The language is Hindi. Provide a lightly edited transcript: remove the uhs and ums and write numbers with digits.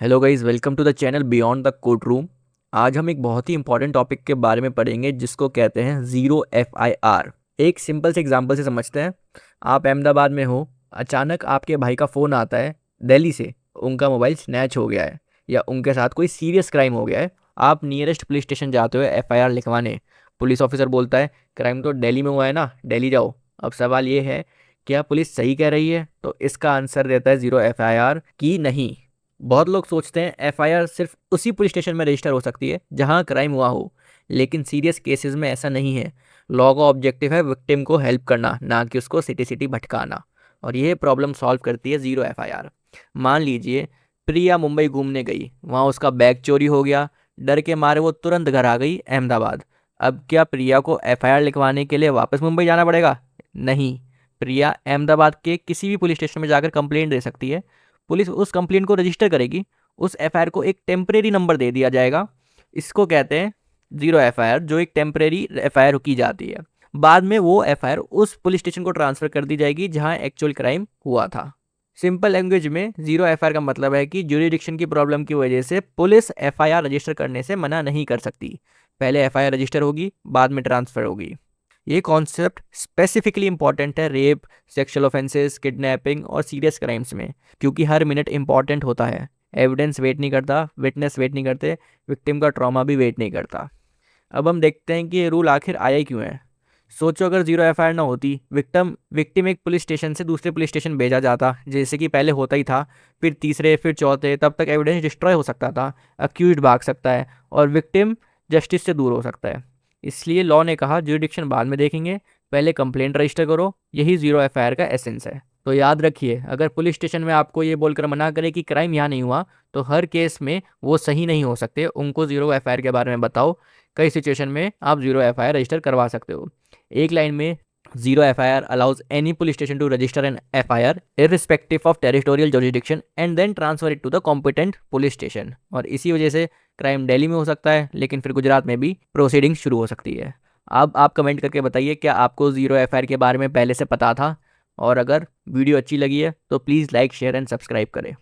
Hello guys, welcome to the channel beyond the court room. आज हम एक बहुत ही इंपॉर्टेंट टॉपिक के बारे में पढ़ेंगे जिसको कहते हैं जीरो एफआईआर। एक सिंपल से एग्जांपल से समझते हैं। आप अहमदाबाद में हो, अचानक आपके भाई का फ़ोन आता है दिल्ली से, उनका मोबाइल स्नैच हो गया है या उनके साथ कोई सीरियस क्राइम हो गया है। आप नियरेस्ट पुलिस स्टेशन जाते हो एफआईआर लिखवाने। पुलिस ऑफिसर बोलता है क्राइम तो दिल्ली में हुआ है ना, दिल्ली जाओ। अब सवाल ये है, क्या पुलिस सही कह रही है? तो इसका आंसर देता है जीरो एफआईआर की नहीं। बहुत लोग सोचते हैं एफआईआर सिर्फ उसी पुलिस स्टेशन में रजिस्टर हो सकती है जहां क्राइम हुआ हो, लेकिन सीरियस केसेस में ऐसा नहीं है। लॉ का ऑब्जेक्टिव है विक्टिम को हेल्प करना, ना कि उसको सिटी सिटी भटकाना। और यह प्रॉब्लम सॉल्व करती है जीरो एफआईआर। मान लीजिए प्रिया मुंबई घूमने गई, वहां उसका बैग चोरी हो गया। डर के मारे वो तुरंत घर आ गई अहमदाबाद। अब क्या प्रिया को एफआईआर लिखवाने के लिए वापस मुंबई जाना पड़ेगा? नहीं। प्रिया अहमदाबाद के किसी भी पुलिस स्टेशन में जाकर कंप्लेंट दे सकती है। पुलिस उस कंप्लेंट को रजिस्टर करेगी। उस एफआईआर को एक टेम्परेरी नंबर दे दिया जाएगा। इसको कहते हैं जीरो एफआईआर, जो एक टेम्परेरी एफआईआर की जाती है। बाद में वो एफआईआर उस पुलिस स्टेशन को ट्रांसफर कर दी जाएगी जहां एक्चुअल क्राइम हुआ था। सिंपल लैंग्वेज में जीरो एफआईआर का मतलब है कि ज्यूरिडिक्शन की प्रॉब्लम की वजह से पुलिस एफआईआर रजिस्टर करने से मना नहीं कर सकती। पहले एफआईआर रजिस्टर होगी, बाद में ट्रांसफर होगी। ये कॉन्सेप्ट स्पेसिफिकली इंपॉर्टेंट है रेप, सेक्सुअल ऑफेंसेस, किडनैपिंग और सीरियस क्राइम्स में, क्योंकि हर मिनट इंपॉर्टेंट होता है। एविडेंस वेट नहीं करता, विटनेस वेट नहीं करते, विक्टिम का ट्रॉमा भी वेट नहीं करता। अब हम देखते हैं कि ये रूल आखिर आया ही क्यों है। सोचो अगर जीरो एफआईआर ना होती, विक्टिम एक पुलिस स्टेशन से दूसरे पुलिस स्टेशन भेजा जाता, जैसे कि पहले होता ही था, फिर तीसरे फिर चौथे, तब तक एविडेंस डिस्ट्रॉय हो सकता था, अक्यूज्ड भाग सकता है और विक्टिम जस्टिस से दूर हो सकता है। इसलिए लॉ ने कहा ज्यूरिडिक्शन बाद में देखेंगे, पहले कंप्लेंट रजिस्टर करो। यही जीरो एफआईआर का एसेंस है। तो याद रखिए, अगर पुलिस स्टेशन में आपको ये बोलकर मना करे कि क्राइम यहाँ नहीं हुआ, तो हर केस में वो सही नहीं हो सकते। उनको जीरो एफआईआर के बारे में बताओ। कई सिचुएशन में आप जीरो एफआईआर रजिस्टर करवा सकते हो। एक लाइन में, zero FIR allows any police station to register an FIR irrespective of territorial jurisdiction and then transfer it to the competent police station। और इसी वजह से क्राइम दिल्ली में हो सकता है, लेकिन फिर गुजरात में भी प्रोसीडिंग शुरू हो सकती है। अब आप कमेंट करके बताइए, क्या आपको जीरो एफआईआर के बारे में पहले से पता था? और अगर वीडियो अच्छी लगी है तो please like, share and subscribe करें।